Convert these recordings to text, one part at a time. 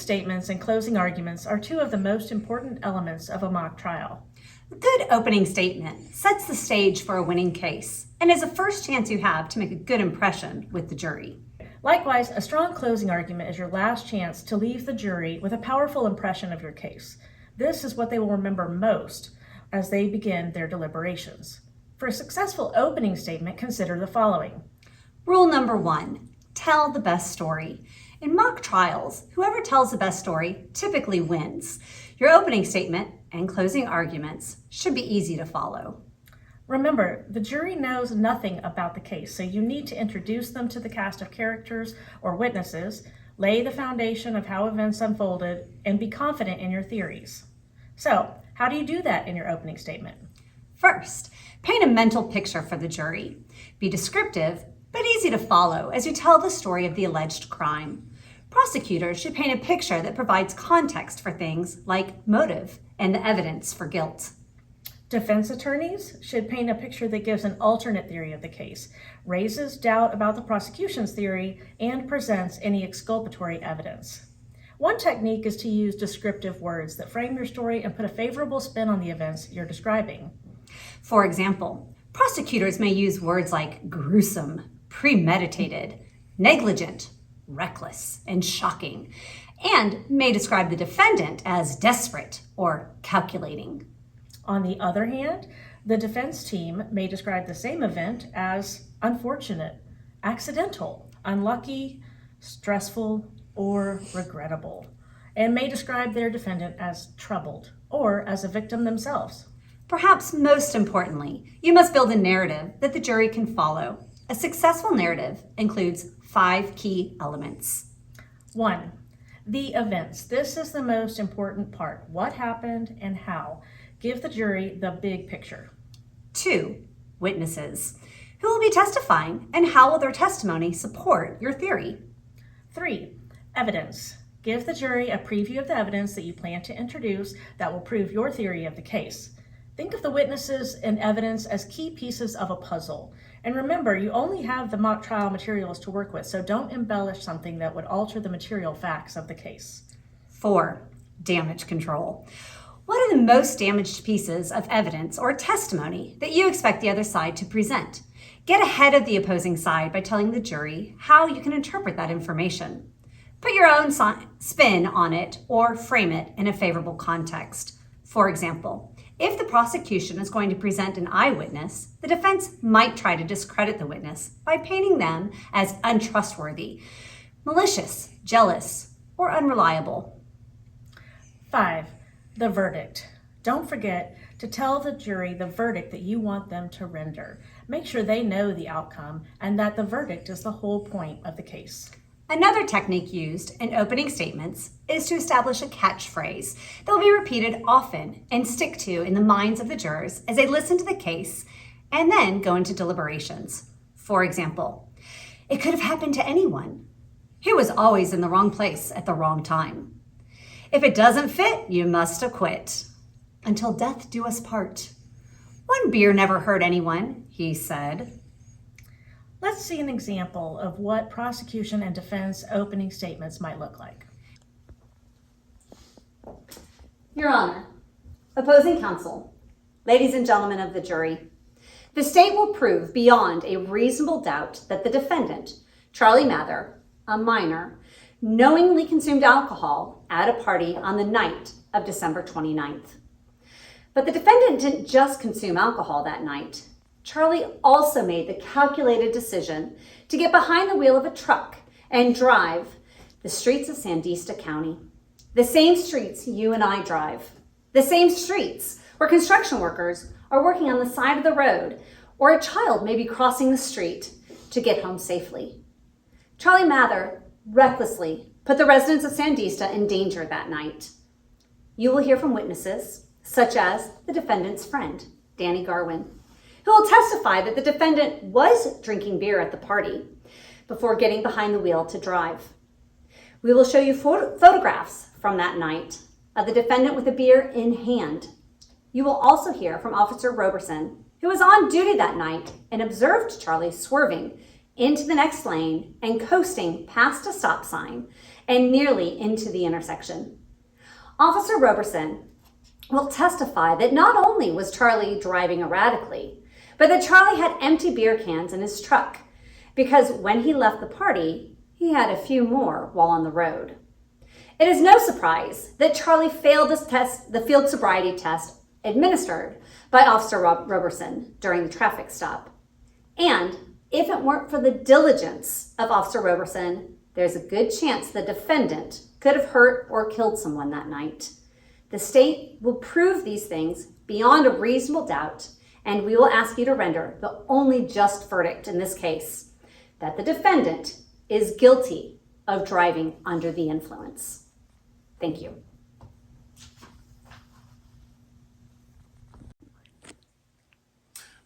statements and closing arguments are two of the most important elements of a mock trial. A good opening statement sets the stage for a winning case and is the first chance you have to make a good impression with the jury. Likewise, a strong closing argument is your last chance to leave the jury with a powerful impression of your case. This is what they will remember most as they begin their deliberations. For a successful opening statement, consider the following. Rule number 1, tell the best story. In mock trials, whoever tells the best story typically wins. Your opening statement and closing arguments should be easy to follow. Remember, the jury knows nothing about the case, so you need to introduce them to the cast of characters or witnesses, lay the foundation of how events unfolded, and be confident in your theories. So, how do you do that in your opening statement? First, paint a mental picture for the jury. Be descriptive, but easy to follow as you tell the story of the alleged crime. Prosecutors should paint a picture that provides context for things like motive and the evidence for guilt. Defense attorneys should paint a picture that gives an alternate theory of the case, raises doubt about the prosecution's theory, and presents any exculpatory evidence. One technique is to use descriptive words that frame your story and put a favorable spin on the events you're describing. For example, prosecutors may use words like gruesome, premeditated, negligent, reckless, and shocking, and may describe the defendant as desperate or calculating. On the other hand, the defense team may describe the same event as unfortunate, accidental, unlucky, stressful, or regrettable, and may describe their defendant as troubled or as a victim themselves. Perhaps most importantly, you must build a narrative that the jury can follow. A successful narrative includes 5 key elements. 1. The events. This is the most important part. What happened and how. Give the jury the big picture. 2. Witnesses. Who will be testifying and how will their testimony support your theory? 3. Evidence. Give the jury a preview of the evidence that you plan to introduce that will prove your theory of the case. Think of the witnesses and evidence as key pieces of a puzzle. And remember, you only have the mock trial materials to work with, so don't embellish something that would alter the material facts of the case. 4. Damage control. What are the most damaged pieces of evidence or testimony that you expect the other side to present? Get ahead of the opposing side by telling the jury how you can interpret that information. Put your own spin on it or frame it in a favorable context. For example, if the prosecution is going to present an eyewitness, the defense might try to discredit the witness by painting them as untrustworthy, malicious, jealous, or unreliable. 5. The verdict. Don't forget to tell the jury the verdict that you want them to render. Make sure they know the outcome and that the verdict is the whole point of the case. Another technique used in opening statements is to establish a catchphrase that will be repeated often and stick to in the minds of the jurors as they listen to the case and then go into deliberations. For example, it could have happened to anyone. He was always in the wrong place at the wrong time. If it doesn't fit, you must acquit. Until death do us part. One beer never hurt anyone, he said. Let's see an example of what prosecution and defense opening statements might look like. Your Honor, opposing counsel, ladies and gentlemen of the jury, the state will prove beyond a reasonable doubt that the defendant, Charlie Mather, a minor, knowingly consumed alcohol at a party on the night of December 29th. But the defendant didn't just consume alcohol that night. Charlie also made the calculated decision to get behind the wheel of a truck and drive the streets of Sandista County. The same streets you and I drive. The same streets where construction workers are working on the side of the road or a child may be crossing the street to get home safely. Charlie Mather recklessly put the residents of Sandista in danger that night. You will hear from witnesses, such as the defendant's friend, Danny Garwin, who will testify that the defendant was drinking beer at the party before getting behind the wheel to drive. We will show you photographs from that night of the defendant with a beer in hand. You will also hear from Officer Roberson, who was on duty that night and observed Charlie swerving into the next lane and coasting past a stop sign and nearly into the intersection. Officer Roberson will testify that not only was Charlie driving erratically, but that Charlie had empty beer cans in his truck because when he left the party, he had a few more while on the road. It is no surprise that Charlie failed the field sobriety test administered by Officer Roberson during the traffic stop. And if it weren't for the diligence of Officer Roberson, there's a good chance the defendant could have hurt or killed someone that night. The state will prove these things beyond a reasonable doubt, and we will ask you to render the only just verdict in this case, that the defendant is guilty of driving under the influence. Thank you.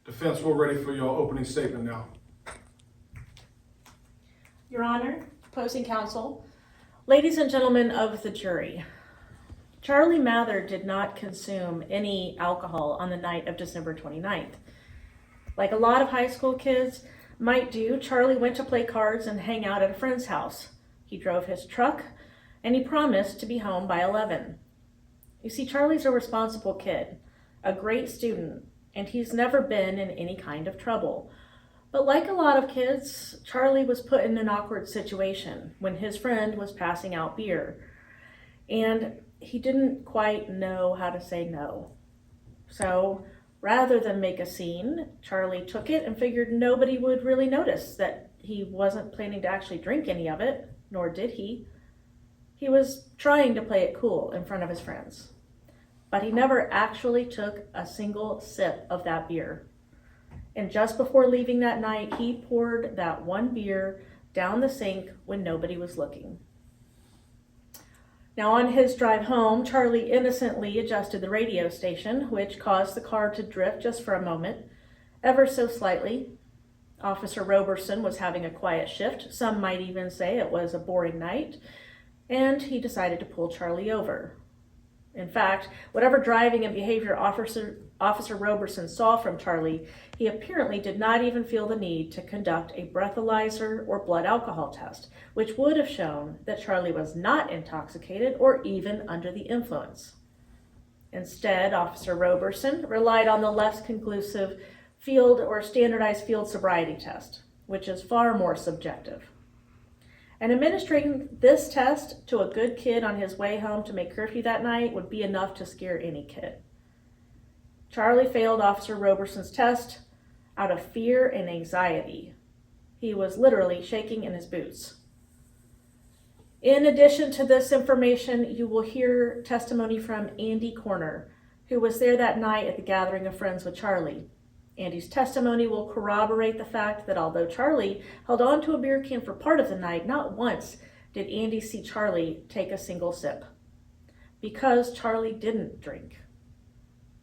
Defense, we're ready for your opening statement now. Your Honor, opposing counsel, ladies and gentlemen of the jury, Charlie Mather did not consume any alcohol on the night of December 29th. Like a lot of high school kids might do, Charlie went to play cards and hang out at a friend's house. He drove his truck and he promised to be home by 11. You see, Charlie's a responsible kid, a great student, and he's never been in any kind of trouble. But like a lot of kids, Charlie was put in an awkward situation when his friend was passing out beer, and he didn't quite know how to say no. So rather than make a scene, Charlie took it and figured nobody would really notice that he wasn't planning to actually drink any of it, nor did he. He was trying to play it cool in front of his friends, but he never actually took a single sip of that beer. And just before leaving that night, he poured that one beer down the sink when nobody was looking. Now, on his drive home, Charlie innocently adjusted the radio station, which caused the car to drift just for a moment, ever so slightly. Officer Roberson was having a quiet shift. Some might even say it was a boring night, and he decided to pull Charlie over. In fact, whatever driving and behavior Officer Roberson saw from Charlie, he apparently did not even feel the need to conduct a breathalyzer or blood alcohol test, which would have shown that Charlie was not intoxicated or even under the influence. Instead, Officer Roberson relied on the less conclusive field or standardized field sobriety test, which is far more subjective. And administering this test to a good kid on his way home to make curfew that night would be enough to scare any kid. Charlie failed Officer Roberson's test out of fear and anxiety. He was literally shaking in his boots. In addition to this information, you will hear testimony from Andy Corner, who was there that night at the gathering of friends with Charlie. Andy's testimony will corroborate the fact that although Charlie held on to a beer can for part of the night, not once did Andy see Charlie take a single sip, because Charlie didn't drink.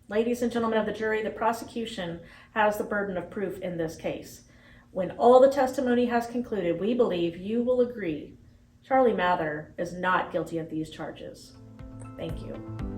Ladies and gentlemen of the jury, the prosecution has the burden of proof in this case. When all the testimony has concluded, we believe you will agree Charlie Mather is not guilty of these charges. Thank you.